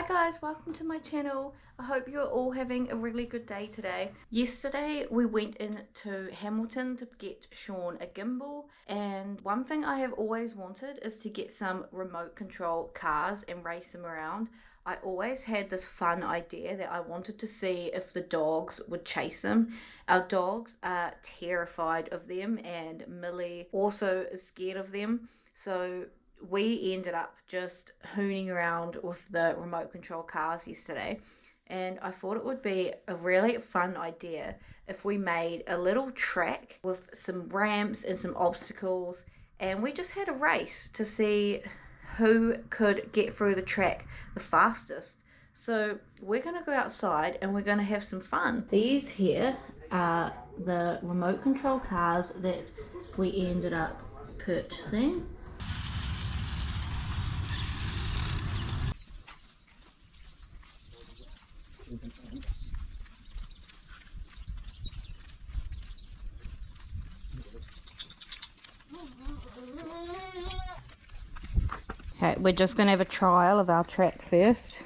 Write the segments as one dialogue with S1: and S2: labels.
S1: Hi guys, welcome to my channel. I hope you're all having a really good day today. Yesterday we went into Hamilton to get Sean a gimbal, and one thing I have always wanted is to get some remote control cars and race them around. I always had this fun idea that I wanted to see if the dogs would chase them. Our dogs are terrified of them, and Millie also is scared of them. So we ended up just hooning around with the remote control cars yesterday, and I thought it would be a really fun idea if we made a little track with some ramps and some obstacles, and we just had a race to see who could get through the track the fastest. So we're going to go outside and we're going to have some fun. These here are the remote control cars that we ended up purchasing. Okay, we're just going to have a trial of our track first.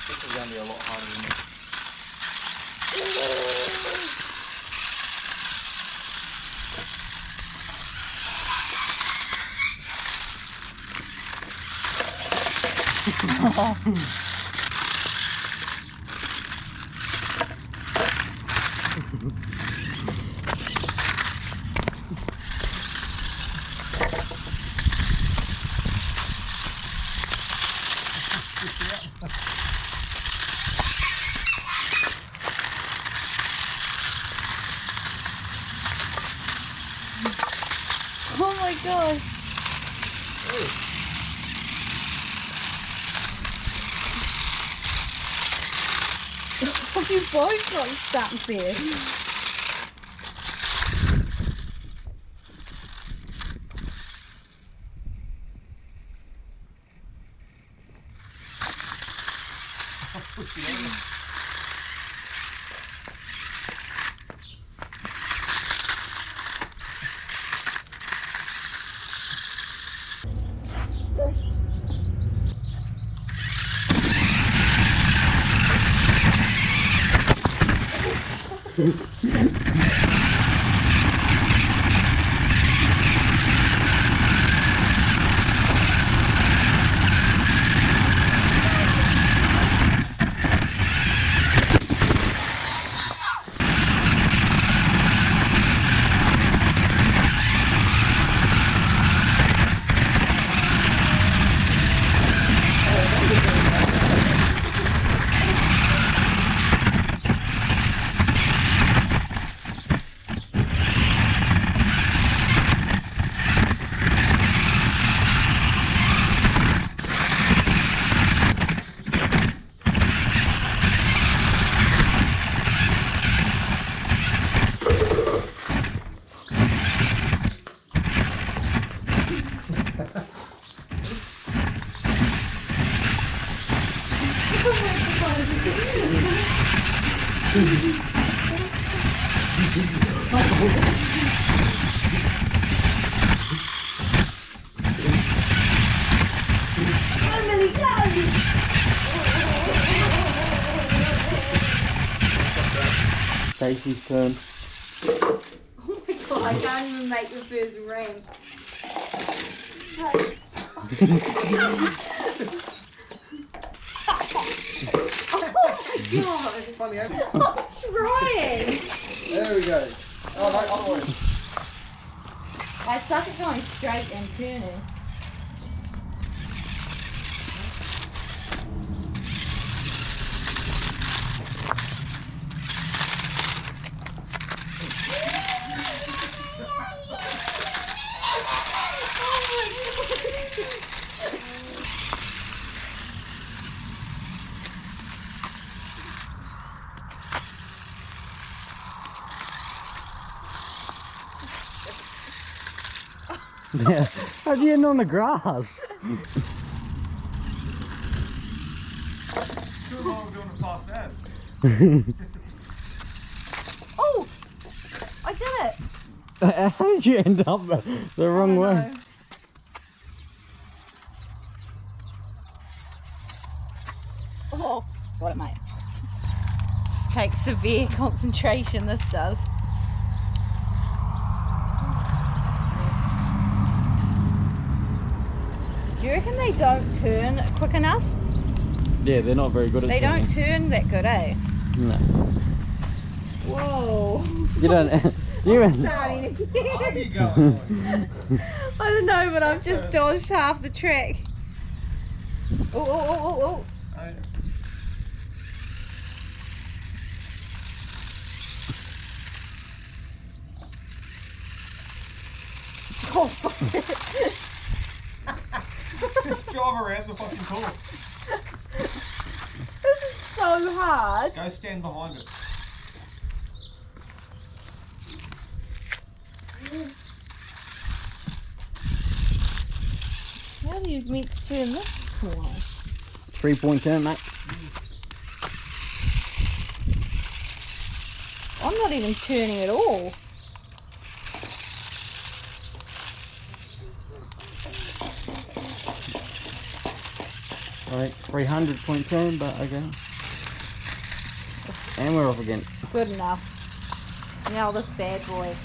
S2: This is going to be a lot harder than this.
S1: Oh my gosh! You both got stuck there.
S2: Stacey's turn.
S1: Oh my god, I can't even make the first ring. Oh my god!
S2: Funny, eh?
S1: I'm trying!
S2: There we go. Oh, no, other way.
S1: I suck at going straight and turning.
S2: Yeah. How'd you end on the grass? it while we're doing a fast dance.
S1: Oh! I did it!
S3: How did you end up the wrong way?
S1: know. Oh, got it, mate. This takes severe concentration, this does. Do you reckon they don't turn quick enough?
S3: Yeah, they're not very good at
S1: They
S3: turning.
S1: don't turn that good, eh?
S3: No.
S1: Whoa.
S3: You don't. You
S1: Starting
S2: How are you
S1: again.
S2: going?
S1: I don't know, but I've just dodged half the track. Oh, oh, oh, oh, oh. Oh, fuck it.
S2: Just drive around the fucking course.
S1: This is so hard.
S2: Go stand behind it.
S1: How do you meant to turn this corner?
S3: 3-point turn, mate.
S1: I'm not even turning at all.
S3: Right, 300-point turn, but okay. And we're off again.
S1: Good enough. Now this bad boy.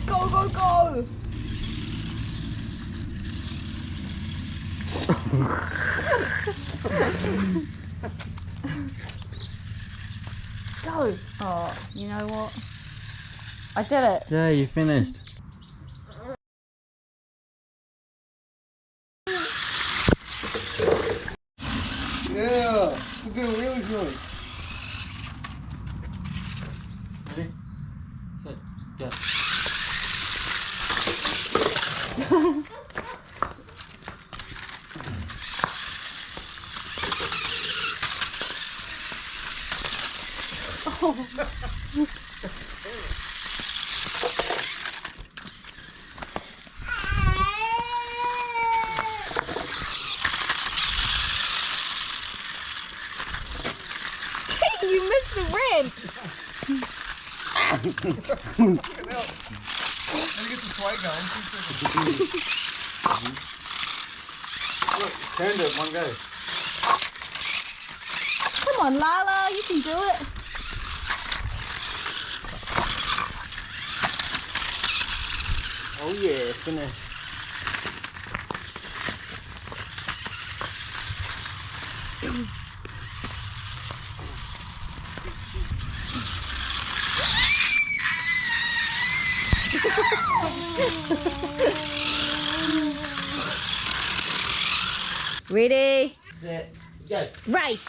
S1: Go, go, go! Go! Oh, you know what? I did it.
S3: Yeah, you finished.
S2: Yeah, we're doing really good.
S3: Ready? Set, go.
S1: You missed the ramp!
S2: Let me get the sway going. Look, turned it one go.
S1: Come on, Lala, you can do it.
S3: Oh yeah, finish.
S1: Ready?
S3: Set, go.
S1: Race!